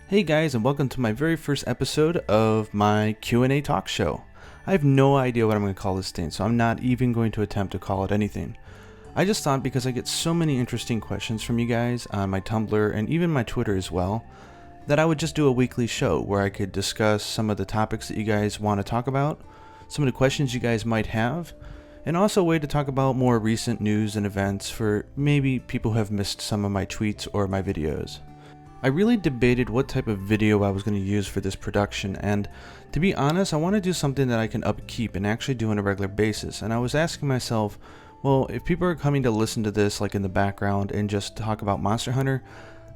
Hey guys, and welcome to my very first episode of my Q&A talk show. I have no idea what I'm going to call this thing, so I'm not even going to attempt to call it anything. I just thought because I get so many interesting questions from you guys on my Tumblr and even my Twitter as well, that I would just do a weekly show where I could discuss some of the topics that you guys want to talk about, some of the questions you guys might have, and also a way to talk about more recent news and events for maybe people who have missed some of my tweets or my videos. I really debated what type of video I was going to use for this production, and to be honest, I want to do something that I can upkeep and actually do on a regular basis. And I was asking myself, well, if people are coming to listen to this like in the background and just talk about Monster Hunter,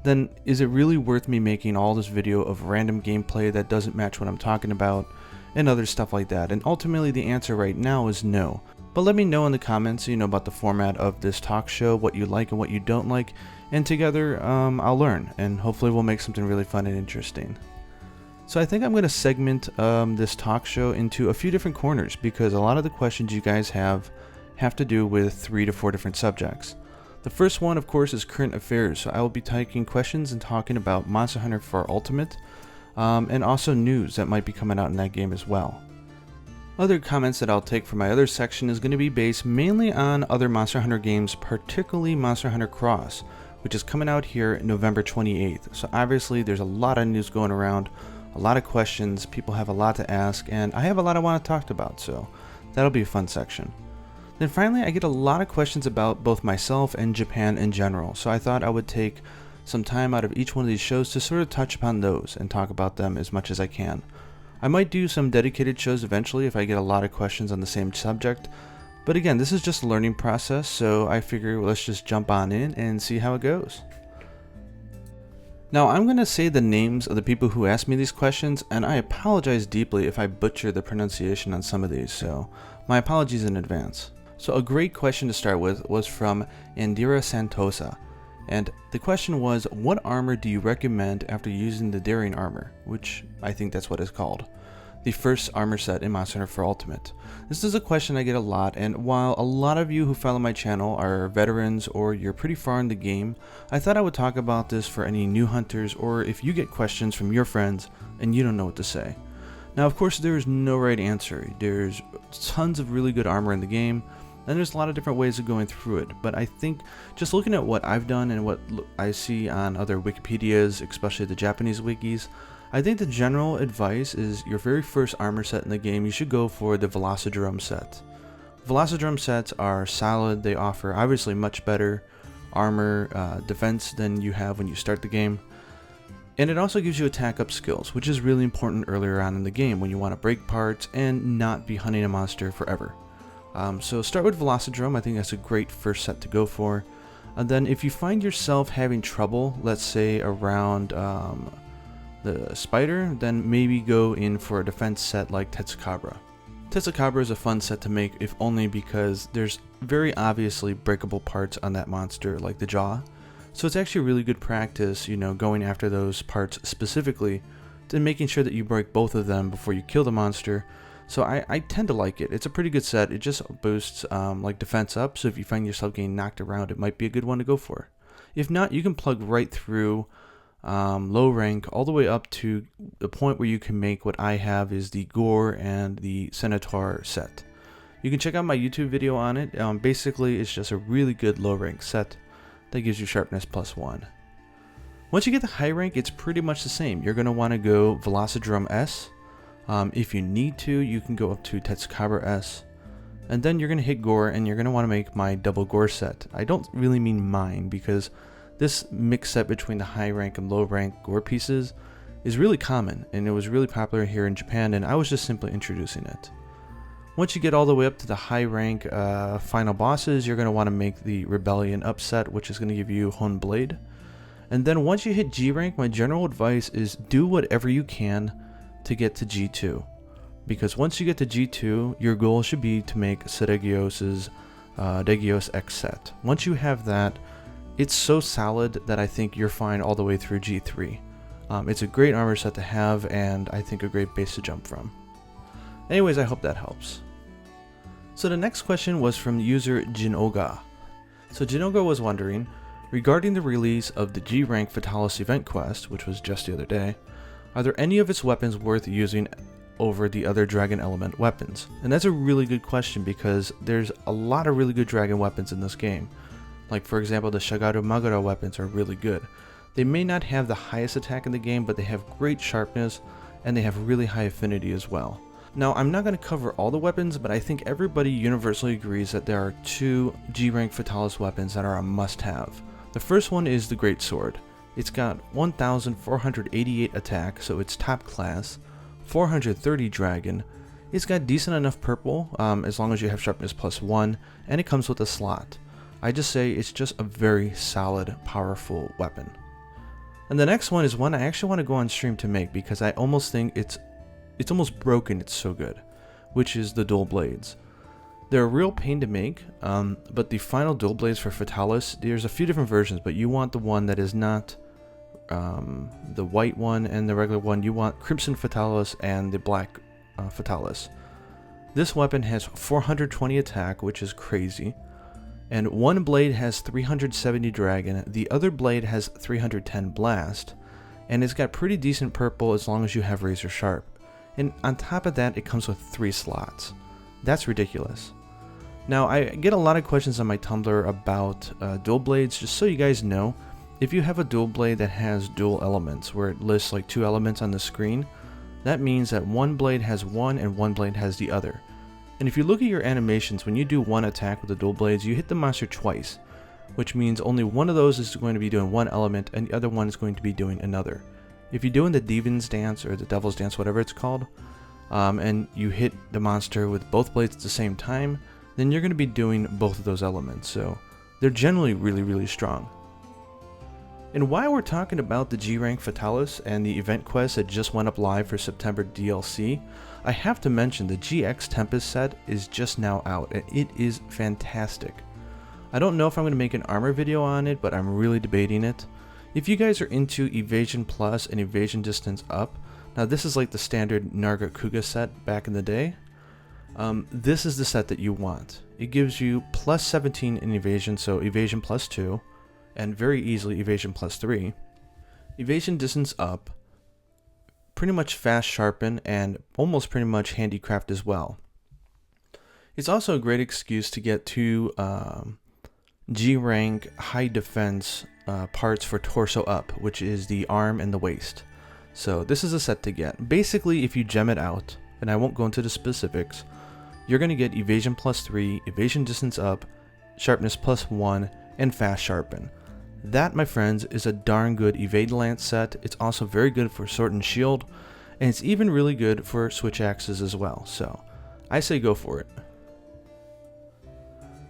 then is it really worth me making all this video of random gameplay that doesn't match what I'm talking about and other stuff like that? And ultimately the answer right now is no. But let me know in the comments, about the format of this talk show, what you like and what you don't like, and together I'll learn, and hopefully we'll make something really fun and interesting. So I think I'm going to segment this talk show into a few different corners, because a lot of the questions you guys have to do with 3 to 4 different subjects. The first one, of course, is current affairs, so I will be taking questions and talking about Monster Hunter 4 Ultimate, and also news that might be coming out in that game as well. Other comments that I'll take from my other section is going to be based mainly on other Monster Hunter games, particularly Monster Hunter Cross, which is coming out here November 28th. So obviously there's a lot of news going around, a lot of questions, people have a lot to ask, and I have a lot I want to talk about, so that'll be a fun section. Then finally, I get a lot of questions about both myself and Japan in general, so I thought I would take some time out of each one of these shows to sort of touch upon those and talk about them as much as I can. I might do some dedicated shows eventually if I get a lot of questions on the same subject, but again, this is just a learning process, so I figure let's just jump on in and see how it goes. Now I'm going to say the names of the people who asked me these questions, and I apologize deeply if I butcher the pronunciation on some of these, so my apologies in advance. So a great question to start with was from Andira Santosa, and the question was, what armor do you recommend after using the Daring armor, which I think that's what it's called, the first armor set in Monster Hunter 4 Ultimate. This is a question I get a lot, and while a lot of you who follow my channel are veterans or you're pretty far in the game, I thought I would talk about this for any new hunters, or if you get questions from your friends and you don't know what to say. Now of course there is no right answer. There's tons of really good armor in the game, and there's a lot of different ways of going through it, but I think just looking at what I've done and what I see on other Wikipedias, especially the Japanese wikis, I think the general advice is your very first armor set in the game, you should go for the Velocidrome set. Velocidrome sets are solid, they offer obviously much better armor defense than you have when you start the game. And it also gives you attack up skills, which is really important earlier on in the game when you want to break parts and not be hunting a monster forever. So start with Velocidrome, I think that's a great first set to go for. And then if you find yourself having trouble, let's say around the spider, then maybe go in for a defense set like Tetsukabra. Tetsukabra is a fun set to make, if only because there's very obviously breakable parts on that monster, like the jaw. So it's actually really good practice, going after those parts specifically, and making sure that you break both of them before you kill the monster. So I tend to like it. It's a pretty good set. It just boosts like defense up, so if you find yourself getting knocked around, it might be a good one to go for. If not, you can plug right through low rank all the way up to the point where you can make what I have is the Gore and the Centaur set. You can check out my YouTube video on it. Basically, it's just a really good low rank set that gives you sharpness +1. Once you get to high rank, it's pretty much the same. You're going to want to go Velocidrome S. If you need to, you can go up to Tetsukabra S. And then you're going to hit Gore, and you're going to want to make my double Gore set. I don't really mean mine, because this mix set between the high rank and low rank Gore pieces is really common, and it was really popular here in Japan, and I was just simply introducing it. Once you get all the way up to the high rank final bosses, you're going to want to make the Rebellion upset, which is going to give you Hone Blade. And then once you hit G rank, my general advice is do whatever you can to get to G2. Because once you get to G2, your goal should be to make Seregios' Degios X set. Once you have that, it's so solid that I think you're fine all the way through G3. It's a great armor set to have, and I think a great base to jump from. Anyways, I hope that helps. So the next question was from user Jinoga. So Jinoga was wondering, Regarding the release of the G rank Fatalis event quest, which was just the other day, are there any of its weapons worth using over the other dragon element weapons? And that's a really good question because there's a lot of really good dragon weapons in this game. Like for example, the Shagaru Magara weapons are really good. They may not have the highest attack in the game, but they have great sharpness and they have really high affinity as well. Now, I'm not going to cover all the weapons, but I think everybody universally agrees that there are two G rank Fatalis weapons that are a must-have. The first one is the Great Sword. It's got 1488 attack, so it's top class, 430 dragon. It's got decent enough purple, as long as you have sharpness +1, and it comes with a slot. I just say it's just a very solid, powerful weapon. And the next one is one I actually want to go on stream to make because I almost think it's almost broken, it's so good, which is the dual blades. They're a real pain to make, but the final dual blades for Fatalis, there's a few different versions, but you want the one that is not the white one and the regular one. You want Crimson Fatalis and the black Fatalis. This weapon has 420 attack, which is crazy, and one blade has 370 dragon, the other blade has 310 blast, and it's got pretty decent purple as long as you have razor sharp. And on top of that, it comes with 3 slots. That's ridiculous. Now, I get a lot of questions on my Tumblr about dual blades. Just so you guys know, if you have a dual blade that has dual elements, where it lists like 2 elements on the screen, that means that one blade has one and one blade has the other. And if you look at your animations, when you do one attack with the dual blades, you hit the monster twice, which means only one of those is going to be doing one element and the other one is going to be doing another. If you're doing the Demon's Dance or the Devil's Dance, whatever it's called, and you hit the monster with both blades at the same time, then you're going to be doing both of those elements, so they're generally really strong. And while we're talking about the G rank Fatalis and the event quest that just went up live for September DLC, I have to mention the GX Tempest set is just now out, and it is fantastic. I don't know if I'm going to make an armor video on it, but I'm really debating it. If you guys are into Evasion Plus and Evasion Distance Up, now this is like the standard Narga Kuga set back in the day, this is the set that you want. It gives you plus 17 in evasion, so evasion plus 2, and very easily evasion plus 3. Evasion distance up, pretty much fast sharpen, and almost pretty much handicraft as well. It's also a great excuse to get 2 G rank high defense parts for torso up, which is the arm and the waist. So this is a set to get. Basically, if you gem it out, and I won't go into the specifics, you're going to get evasion plus 3, evasion distance up, sharpness plus 1, and fast sharpen. That, my friends, is a darn good evade lance set. It's also very good for sword and shield, and it's even really good for switch axes as well. So I say go for it.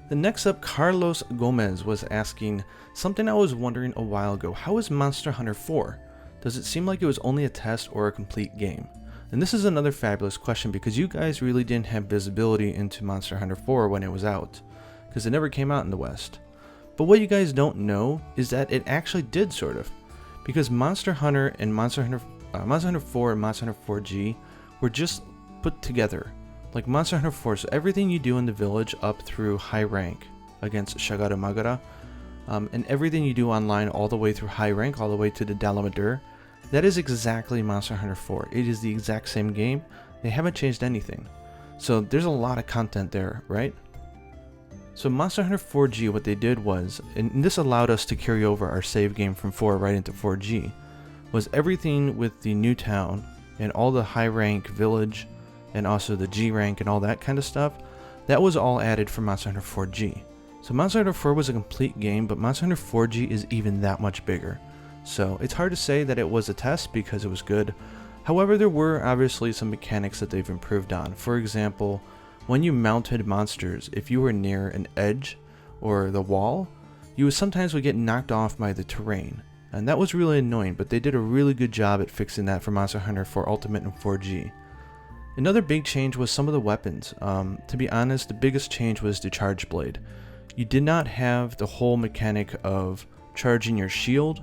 The next up, Carlos Gomez was asking something I was wondering a while ago. How is Monster Hunter 4? Does it seem like it was only a test or a complete game? And this is another fabulous question because you guys really didn't have visibility into Monster Hunter 4 when it was out, because it never came out in the West. But what you guys don't know is that it actually did, sort of, because Monster Hunter and Monster Hunter 4 and Monster Hunter 4G were just put together. Like Monster Hunter 4, so everything you do in the village up through high rank against Shagaru Magara, and everything you do online all the way through high rank, all the way to the Dalamadur, that is exactly Monster Hunter 4. It is the exact same game. They haven't changed anything. So there's a lot of content there, right? So Monster Hunter 4G, what they did was, and this allowed us to carry over our save game from 4 right into 4G, was everything with the new town and all the high rank village and also the G rank and all that kind of stuff, that was all added for Monster Hunter 4G. So Monster Hunter 4 was a complete game, but Monster Hunter 4G is even that much bigger. So it's hard to say that it was a test because it was good. However, there were obviously some mechanics that they've improved on. For example, when you mounted monsters, if you were near an edge or the wall, you would sometimes get knocked off by the terrain. And that was really annoying, but they did a really good job at fixing that for Monster Hunter 4 Ultimate and 4G. Another big change was some of the weapons. To be honest, the biggest change was the charge blade. You did not have the whole mechanic of charging your shield.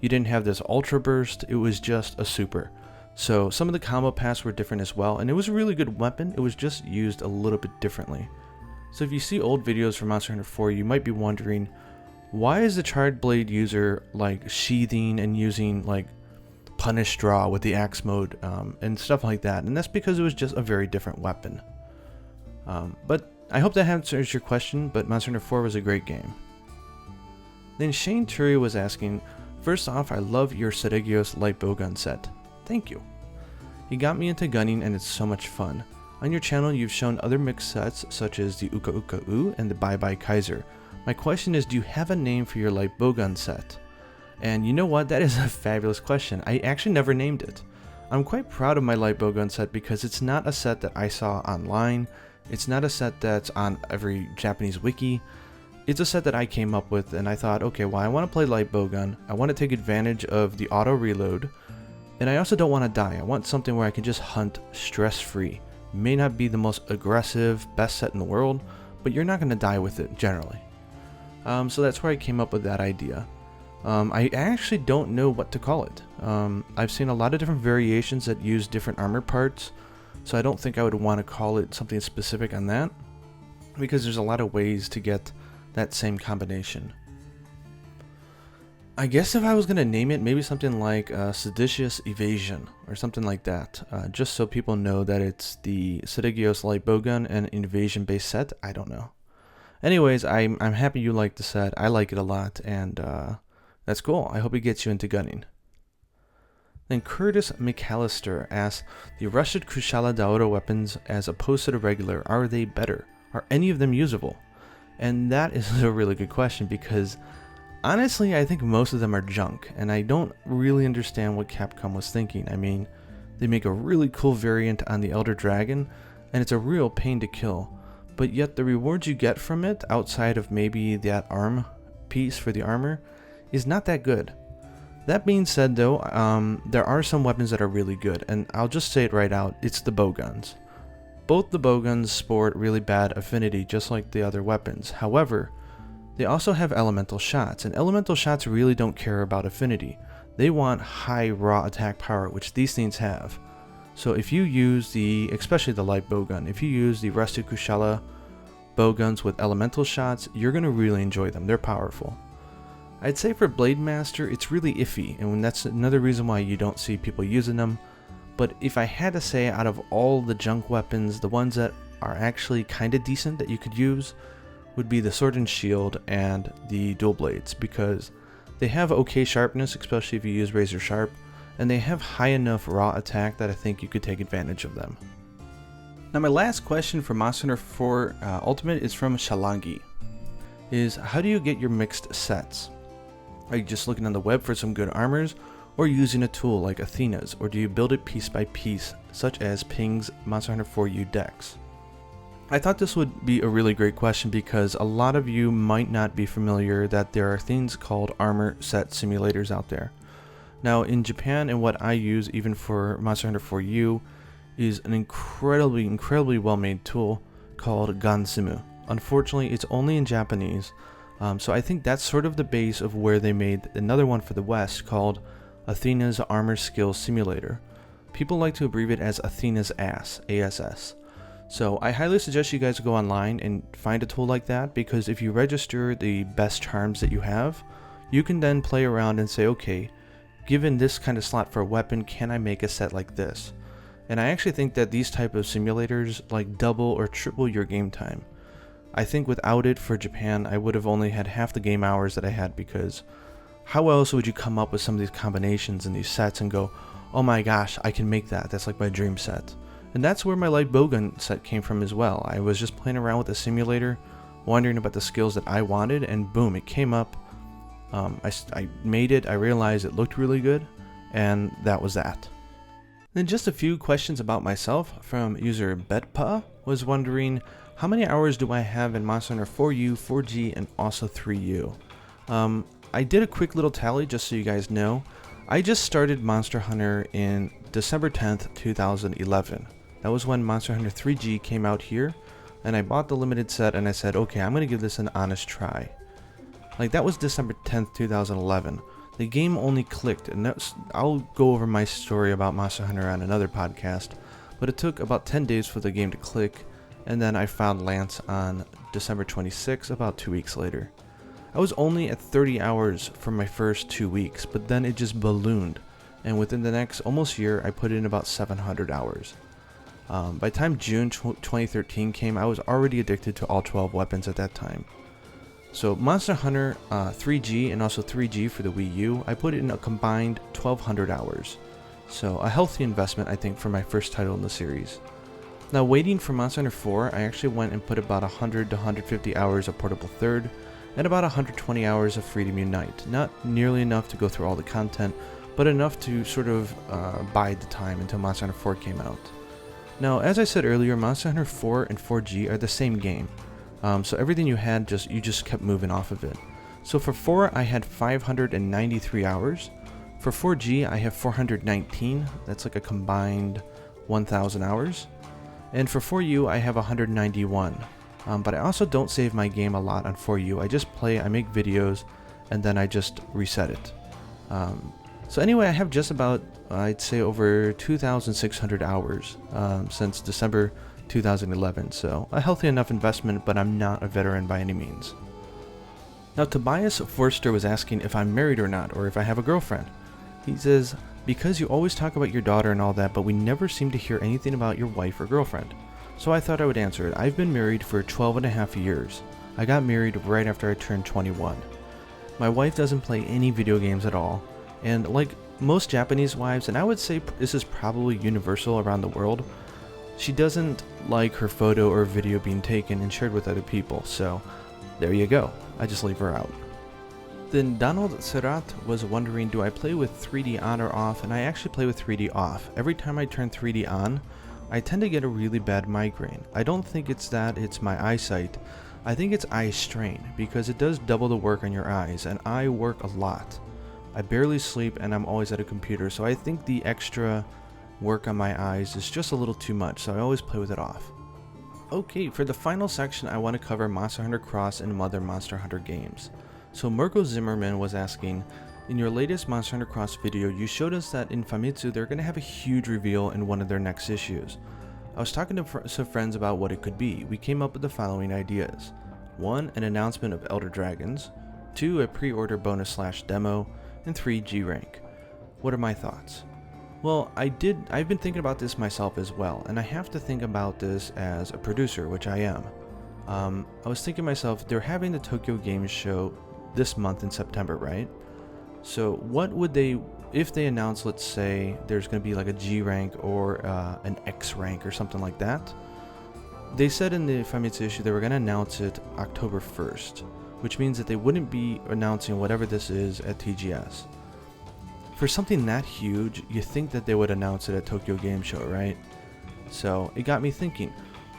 You didn't have this ultra burst. It was just a super. So some of the combo paths were different as well, and it was a really good weapon. It was just used a little bit differently. So if you see old videos from Monster Hunter 4, you might be wondering, why is the Charred Blade user like sheathing and using like punish draw with the axe mode and stuff like that? And that's because it was just a very different weapon. But I hope that answers your question, but Monster Hunter 4 was a great game. Then Shane Turi was asking, first off, I love your Seregios light bowgun set. Thank you. You got me into gunning and it's so much fun. On your channel you've shown other mixed sets such as the Uka Uka U and the Bye Bye Kaiser. My question is, do you have a name for your light bowgun set? And you know what, that is a fabulous question. I actually never named it. I'm quite proud of my light bowgun set because it's not a set that I saw online. It's not a set that's on every Japanese wiki. It's a set that I came up with and I thought, okay, well, I want to play light bowgun. I want to take advantage of the auto reload. And I also don't want to die. I want something where I can just hunt stress-free. May not be the most aggressive, best set in the world, but you're not going to die with it generally. So that's where I came up with that idea. I actually don't know what to call it. I've seen a lot of different variations that use different armor parts, so I don't think I would want to call it something specific on that, because there's a lot of ways to get that same combination. I guess if I was going to name it, maybe something like Seditious Evasion or something like that, just so people know that it's the Seregios light bowgun and invasion based set. I don't know. Anyways, I'm happy you like the set. I like it a lot, and that's cool. I hope it gets you into gunning. Then Curtis McAllister asks, the rusted Kushala Daora weapons as opposed to the regular, are they better? Are any of them usable? And that is a really good question because honestly, I think most of them are junk, and I don't really understand what Capcom was thinking. I mean, they make a really cool variant on the Elder Dragon, and it's a real pain to kill, but yet the rewards you get from it, outside of maybe that arm piece for the armor, is not that good. That being said though, there are some weapons that are really good, and I'll just say it right out, it's the bowguns. Both the bowguns sport really bad affinity just like the other weapons. However, they also have elemental shots, and elemental shots really don't care about affinity. They want high raw attack power, which these things have. So if you use especially the light bowgun, if you use the rusted Kushala bowguns with elemental shots, you're going to really enjoy them. They're powerful. I'd say for Blade Master, it's really iffy, and that's another reason why you don't see people using them. But if I had to say, out of all the junk weapons, the ones that are actually kind of decent that you could use would be the Sword and Shield and the Dual Blades, because they have okay sharpness, especially if you use Razor Sharp, and they have high enough raw attack that I think you could take advantage of them. Now my last question for Monster Hunter 4 Ultimate is from Shalangi. Is how do you get your mixed sets? Are you just looking on the web for some good armors, or using a tool like Athena's, or do you build it piece by piece, such as Ping's Monster Hunter 4U decks? I thought this would be a really great question because a lot of you might not be familiar that there are things called armor set simulators out there. Now in Japan, and what I use even for Monster Hunter 4U, is an incredibly well made tool called Gansimu. Unfortunately, it's only in Japanese, so I think that's sort of the base of where they made another one for the West called Athena's Armor Skill Simulator. People like to abbreviate it as Athena's ASS, ASS. So I highly suggest you guys go online and find a tool like that, because if you register the best charms that you have, you can then play around and say, okay, given this kind of slot for a weapon, can I make a set like this? And I actually think that these type of simulators like double or triple your game time. I think without it for Japan, I would have only had half the game hours that I had, because how else would you come up with some of these combinations and these sets and go, oh my gosh, I can make that, that's like my dream set. And that's where my light bowgun set came from as well. I was just playing around with the simulator, wondering about the skills that I wanted, and boom, it came up. I made it, I realized it looked really good, and that was that. Then just a few questions about myself from user Betpa was wondering, how many hours do I have in Monster Hunter 4U, 4G, and also 3U? I did a quick little tally just so you guys know. I just started Monster Hunter in December 10th, 2011. That was when Monster Hunter 3G came out here, and I bought the limited set and I said, okay, I'm going to give this an honest try. Like, that was December 10th, 2011. The game only clicked, and I'll go over my story about Monster Hunter on another podcast, but it took about 10 days for the game to click, and then I found Lance on December 26th, about 2 weeks later. I was only at 30 hours for my first 2 weeks, but then it just ballooned, and within the next almost year I put in about 700 hours. By the time June 2013 came, I was already addicted to all 12 weapons at that time. So Monster Hunter 3G and also 3G for the Wii U, I put in a combined 1200 hours. So a healthy investment, I think, for my first title in the series. Now waiting for Monster Hunter 4, I actually went and put about 100 to 150 hours of Portable Third and about 120 hours of Freedom Unite. Not nearly enough to go through all the content, but enough to sort of bide the time until Monster Hunter 4 came out. Now, as I said earlier, Monster Hunter 4 and 4G are the same game, so everything you had, you just kept moving off of it. So for 4, I had 593 hours. For 4G, I have 419. That's like a combined 1,000 hours. And for 4U, I have 191. But I also don't save my game a lot on 4U. I just play, I make videos, and then I just reset it. So anyway, I have just about, I'd say, over 2,600 hours since December 2011, so a healthy enough investment, but I'm not a veteran by any means. Now Tobias Forster was asking if I'm married or not, or if I have a girlfriend. He says, because you always talk about your daughter and all that, but we never seem to hear anything about your wife or girlfriend. So I thought I would answer it. I've been married for 12 and a half years. I got married right after I turned 21. My wife doesn't play any video games at all. And like most Japanese wives, and I would say this is probably universal around the world, she doesn't like her photo or video being taken and shared with other people, so there you go, I just leave her out. Then Donald Serat was wondering, do I play with 3D on or off? And I actually play with 3D off. Every time I turn 3D on, I tend to get a really bad migraine. I don't think it's that it's my eyesight, I think it's eye strain, because it does double the work on your eyes, and I work a lot. I barely sleep and I'm always at a computer, so I think the extra work on my eyes is just a little too much, so I always play with it off. Okay, for the final section, I want to cover Monster Hunter Cross and other Monster Hunter games. So Mirko Zimmerman was asking, in your latest Monster Hunter Cross video, you showed us that in Famitsu they're going to have a huge reveal in one of their next issues. I was talking to some friends about what it could be. We came up with the following ideas. 1, an announcement of Elder Dragons. 2, a pre-order bonus / demo. And 3, G rank. What are my thoughts? Well, I've been thinking about this myself as well, and I have to think about this as a producer, which I am. I was thinking to myself, they're having the Tokyo Game Show this month in September, right? So what would they, if they announce, let's say, there's going to be like a G rank or an X rank or something like that? They said in the Famitsu issue they were going to announce it October 1st. Which means that they wouldn't be announcing whatever this is at TGS. For something that huge, you think that they would announce it at Tokyo Game Show, right? So it got me thinking,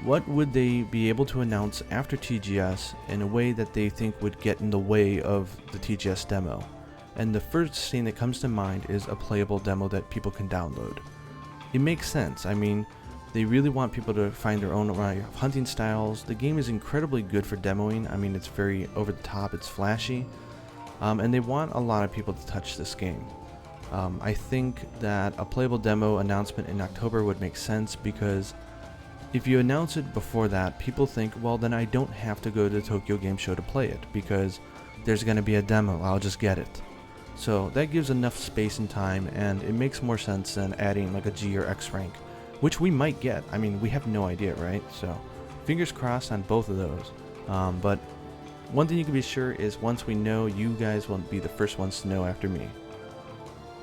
what would they be able to announce after TGS in a way that they think would get in the way of the TGS demo? And the first thing that comes to mind is a playable demo that people can download. It makes sense. I mean, they really want people to find their own hunting styles. The game is incredibly good for demoing. I mean, it's very over the top, it's flashy. And they want a lot of people to touch this game. I think that a playable demo announcement in October would make sense, because if you announce it before that, people think, well, then I don't have to go to the Tokyo Game Show to play it, because there's going to be a demo, I'll just get it. So that gives enough space and time, and it makes more sense than adding like a G or X rank, which we might get. I mean, we have no idea, right? So fingers crossed on both of those. But one thing you can be sure is once we know, you guys will be the first ones to know after me.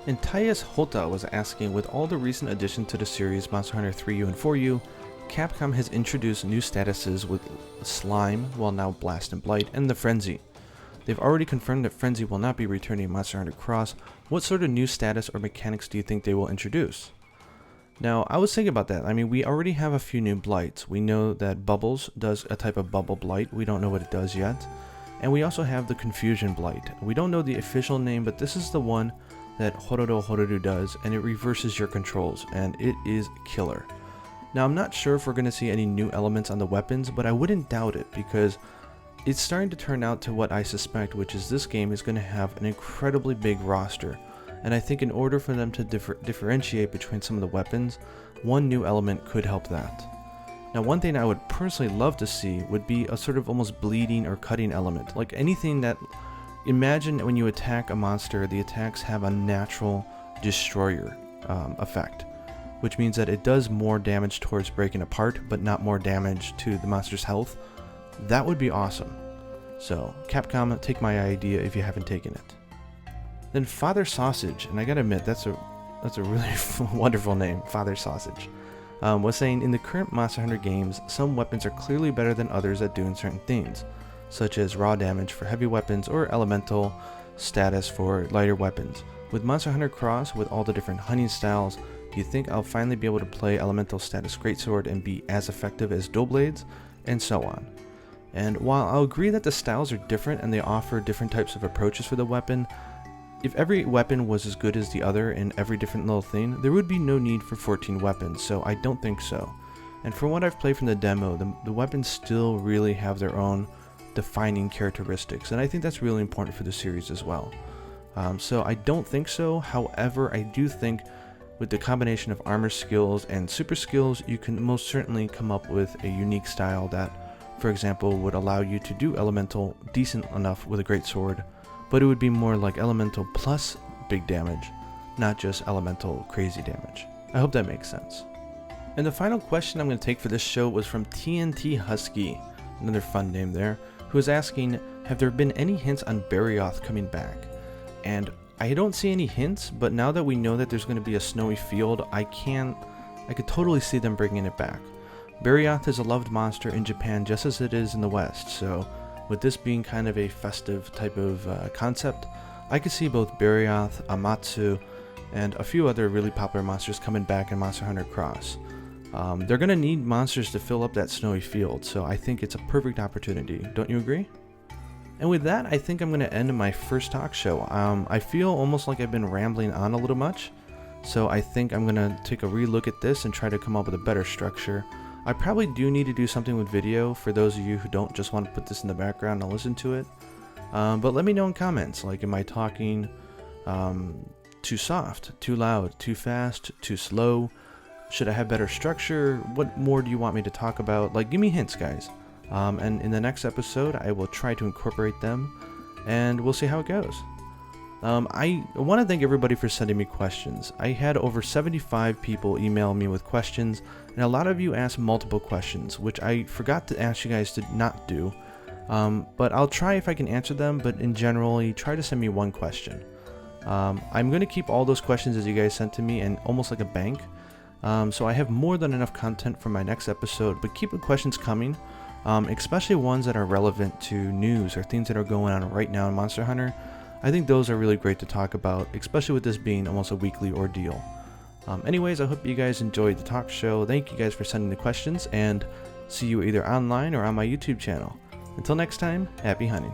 And Tyus Hota was asking, with all the recent additions to the series Monster Hunter 3U and 4U, Capcom has introduced new statuses with Slime, well now Blast and Blight, and the Frenzy. They've already confirmed that Frenzy will not be returning in Monster Hunter Cross. What sort of new status or mechanics do you think they will introduce? Now, I was thinking about that. I mean, we already have a few new Blights. We know that Bubbles does a type of Bubble Blight. We don't know what it does yet. And we also have the Confusion Blight. We don't know the official name, but this is the one that Hororu does, and it reverses your controls, and it is killer. Now, I'm not sure if we're going to see any new elements on the weapons, but I wouldn't doubt it, because it's starting to turn out to what I suspect, which is this game is going to have an incredibly big roster. And I think in order for them to differentiate between some of the weapons, one new element could help that. Now, one thing I would personally love to see would be a sort of almost bleeding or cutting element. Like anything that, imagine when you attack a monster, the attacks have a natural destroyer effect, which means that it does more damage towards breaking apart, but not more damage to the monster's health. That would be awesome. So, Capcom, take my idea if you haven't taken it. Then Father Sausage, and I gotta admit, that's a really wonderful name, Father Sausage. Was saying, in the current Monster Hunter games, some weapons are clearly better than others at doing certain things, such as raw damage for heavy weapons or elemental status for lighter weapons. With Monster Hunter Cross, with all the different hunting styles, do you think I'll finally be able to play elemental status greatsword and be as effective as dual blades, and so on? And while I'll agree that the styles are different and they offer different types of approaches for the weapon, if every weapon was as good as the other in every different little thing, there would be no need for 14 weapons, so I don't think so. And from what I've played from the demo, the weapons still really have their own defining characteristics, and I think that's really important for the series as well. So I don't think so. However, I do think with the combination of armor skills and super skills, you can most certainly come up with a unique style that, for example, would allow you to do elemental decent enough with a great sword, but it would be more like elemental plus big damage, not just elemental crazy damage. I hope that makes sense. And the final question I'm going to take for this show was from TNT Husky, another fun name there, who is asking, have there been any hints on Barioth coming back? And I don't see any hints, but now that we know that there's going to be a snowy field, I could totally see them bringing it back. Barioth is a loved monster in Japan just as it is in the West, so with this being kind of a festive type of concept, I could see both Barioth, Amatsu, and a few other really popular monsters coming back in Monster Hunter Cross. They're going to need monsters to fill up that snowy field, so I think it's a perfect opportunity. Don't you agree? And with that, I think I'm going to end my first talk show. I feel almost like I've been rambling on a little much, so I think I'm going to take a re-look at this and try to come up with a better structure. I probably do need to do something with video for those of you who don't just want to put this in the background and listen to it. But let me know in comments, like, am I talking too soft, too loud, too fast, too slow? Should I have better structure? What more do you want me to talk about? Like, give me hints, guys. And in the next episode, I will try to incorporate them, and we'll see how it goes. I want to thank everybody for sending me questions. I had over 75 people email me with questions, and a lot of you asked multiple questions, which I forgot to ask you guys to not do. But I'll try if I can answer them, but in general, try to send me one question. I'm going to keep all those questions as you guys sent to me in almost like a bank. So I have more than enough content for my next episode, but keep the questions coming, especially ones that are relevant to news or things that are going on right now in Monster Hunter. I think those are really great to talk about, especially with this being almost a weekly ordeal. Anyways, I hope you guys enjoyed the talk show. Thank you guys for sending the questions, and see you either online or on my YouTube channel. Until next time, happy hunting.